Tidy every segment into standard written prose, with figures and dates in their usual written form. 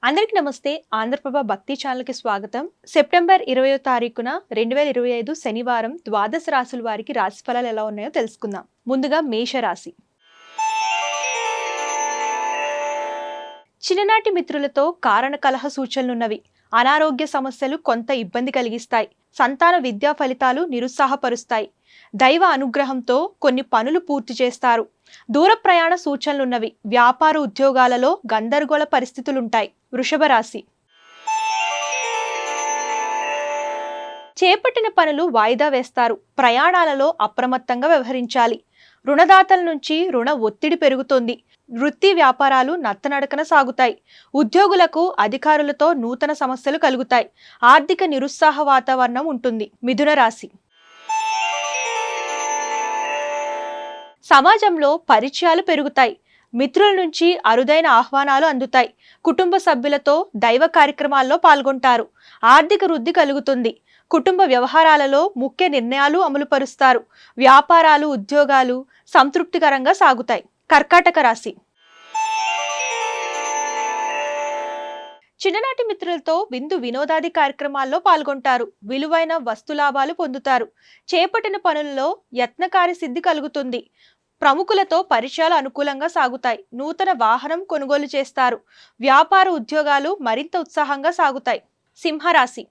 అందరికీ నమస్తే. ఆంధ్రప్రభ భక్తి ఛానల్కి స్వాగతం. సెప్టెంబర్ 20వ తారీఖున 2025 శనివారం ద్వాదశ రాశుల వారికి రాశి ఫలాలు ఎలా ఉన్నాయో తెలుసుకుందాం. ముందుగా మేషరాశి. చిన్ననాటి మిత్రులతో కారణ కలహ సూచనలున్నవి. అనారోగ్య సమస్యలు కొంత ఇబ్బంది కలిగిస్తాయి. సంతాన విద్యా ఫలితాలు నిరుత్సాహపరుస్తాయి. దైవ అనుగ్రహంతో కొన్ని పనులు పూర్తి చేస్తారు. దూర ప్రయాణ సూచనలున్నవి. వ్యాపార ఉద్యోగాలలో గందరగోళ పరిస్థితులుంటాయి. వృషభ రాశి. చేపట్టిన పనులు వాయిదా వేస్తారు. ప్రయాణాలలో అప్రమత్తంగా వ్యవహరించాలి. రుణదాతల నుంచి రుణ ఒత్తిడి పెరుగుతుంది. వృత్తి వ్యాపారాలు నత్తనడకన సాగుతాయి. ఉద్యోగులకు అధికారులతో నూతన సమస్యలు కలుగుతాయి. ఆర్థిక నిరుత్సాహ వాతావరణం ఉంటుంది. మిథున రాశి. సమాజంలో పరిచయాలు పెరుగుతాయి. మిత్రుల నుంచి అరుదైన ఆహ్వానాలు అందుతాయి. కుటుంబ సభ్యులతో దైవ కార్యక్రమాల్లో పాల్గొంటారు. ఆర్థిక వృద్ధి కలుగుతుంది. కుటుంబ వ్యవహారాలలో ముఖ్య నిర్ణయాలు అమలుపరుస్తారు. వ్యాపారాలు ఉద్యోగాలు సంతృప్తికరంగా సాగుతాయి. కర్కాటక రాశి. చిన్ననాటి మిత్రులతో విందు వినోదాది కార్యక్రమాల్లో పాల్గొంటారు. విలువైన వస్తులాభాలు పొందుతారు. చేపట్టిన పనులలో యత్నకారి సిద్ధి కలుగుతుంది. ప్రముఖులతో పరిచయాలు అనుకూలంగా సాగుతాయి. నూతన వాహనం కొనుగోలు చేస్తారు. వ్యాపార ఉద్యోగాలు మరింత ఉత్సాహంగా సాగుతాయి. సింహరాశి.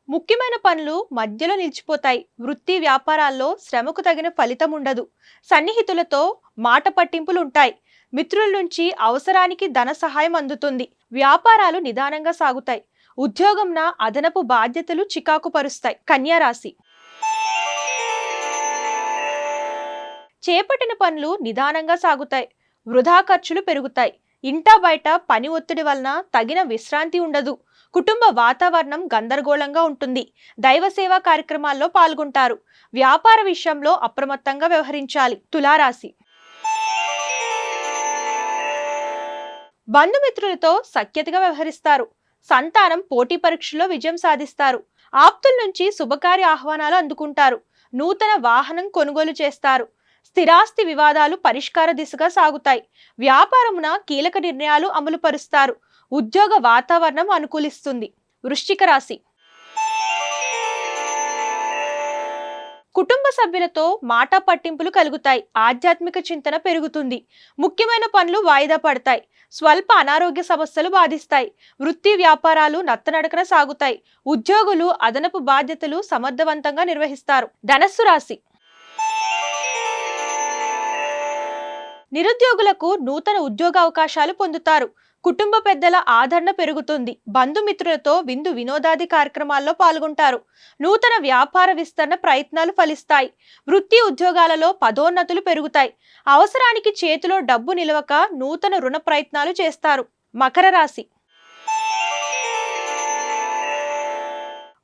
ముఖ్యమైన పనులు మధ్యలో నిలిచిపోతాయి. వృత్తి వ్యాపారాల్లో శ్రమకు తగిన ఫలితం ఉండదు. సన్నిహితులతో మాట పట్టింపులు ఉంటాయి. మిత్రుల నుంచి అవసరానికి ధన సహాయం అందుతుంది. వ్యాపారాలు నిదానంగా సాగుతాయి. ఉద్యోగంన అదనపు బాధ్యతలు చికాకు పరుస్తాయి. కన్యా రాశి. చేపట్టిన పనులు నిదానంగా సాగుతాయి. వృధా ఖర్చులు పెరుగుతాయి. ఇంటా బయట పని ఒత్తిడి వలన తగిన విశ్రాంతి ఉండదు. కుటుంబ వాతావరణం గందరగోళంగా ఉంటుంది. దైవ సేవా కార్యక్రమాల్లో పాల్గొంటారు. వ్యాపార విషయంలో అప్రమత్తంగా వ్యవహరించాలి. తులారాశి. బంధుమిత్రులతో సఖ్యతగా వ్యవహరిస్తారు. సంతానం పోటీ పరీక్షల్లో విజయం సాధిస్తారు. ఆప్తుల నుంచి శుభకార్య ఆహ్వానాలు అందుకుంటారు. నూతన వాహనం కొనుగోలు చేస్తారు. స్థిరాస్తి వివాదాలు పరిష్కార దిశగా సాగుతాయి. వ్యాపారమున కీలక నిర్ణయాలు అమలుపరుస్తారు. ఉద్యోగ వాతావరణం అనుకూలిస్తుంది. వృశ్చిక రాశి. కుటుంబ సభ్యులతో మాట పట్టింపులు కలుగుతాయి. ఆధ్యాత్మిక చింతన పెరుగుతుంది. ముఖ్యమైన పనులు వాయిదా పడతాయి. స్వల్ప అనారోగ్య సమస్యలు బాధిస్తాయి. వృత్తి వ్యాపారాలు నత్తనడకన సాగుతాయి. ఉద్యోగులు అదనపు బాధ్యతలు సమర్థవంతంగా నిర్వహిస్తారు. ధనస్సు రాశి. నిరుద్యోగులకు నూతన ఉద్యోగ అవకాశాలు పొందుతారు. కుటుంబ పెద్దల ఆదరణ పెరుగుతుంది. బంధుమిత్రులతో విందు వినోదాది కార్యక్రమాల్లో పాల్గొంటారు. నూతన వ్యాపార విస్తరణ ప్రయత్నాలు ఫలిస్తాయి. వృత్తి ఉద్యోగాలలో పదోన్నతులు పెరుగుతాయి. అవసరానికి చేతిలో డబ్బు నిలవక నూతన రుణ ప్రయత్నాలు చేస్తారు. మకర రాశి.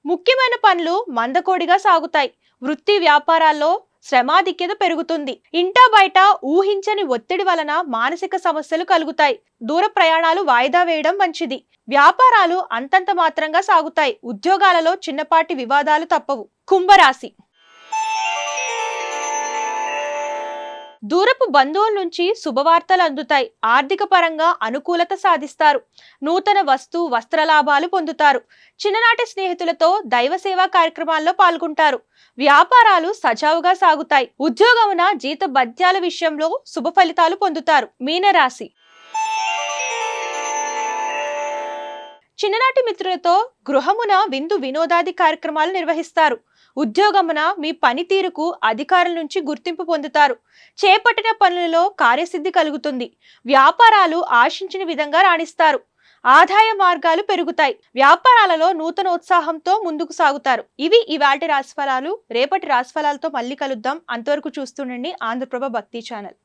ముఖ్యమైన పనులు మందకోడిగా సాగుతాయి. వృత్తి వ్యాపారాల్లో శ్రమాధిక్యత పెరుగుతుంది. ఇంటా బయట ఊహించని ఒత్తిడి వలన మానసిక సమస్యలు కలుగుతాయి. దూర ప్రయాణాలు వాయిదా వేయడం మంచిది. వ్యాపారాలు అంతంత మాత్రంగా సాగుతాయి. ఉద్యోగాలలో చిన్నపాటి వివాదాలు తప్పవు. కుంభరాశి. దూరపు బంధువుల నుంచి శుభవార్తలు అందుతాయి. ఆర్థిక పరంగా అనుకూలత సాధిస్తారు. నూతన వస్త్ర లాభాలు పొందుతారు. చిన్ననాటి స్నేహితులతో దైవ సేవా కార్యక్రమాల్లో పాల్గొంటారు. వ్యాపారాలు సజావుగా సాగుతాయి. ఉద్యోగమున జీత భత్యాల విషయంలో శుభ ఫలితాలు పొందుతారు. మీనరాశి. చిన్ననాటి మిత్రులతో గృహమున విందు వినోదాది కార్యక్రమాలు నిర్వహిస్తారు. ఉద్యోగమున మీ పనితీరుకు అధికారుల నుంచి గుర్తింపు పొందుతారు. చేపట్టిన పనులలో కార్యసిద్ధి కలుగుతుంది. వ్యాపారాలు ఆశించిన విధంగా రాణిస్తారు. ఆదాయ మార్గాలు పెరుగుతాయి. వ్యాపారాలలో నూతన ఉత్సాహంతో ముందుకు సాగుతారు. ఇవి ఇవాల్టి రాశిఫలాలు. రేపటి రాశిఫలాలతో మళ్ళీ కలుద్దాం. అంతవరకు చూస్తుండండి ఆంధ్రప్రభ భక్తి ఛానల్.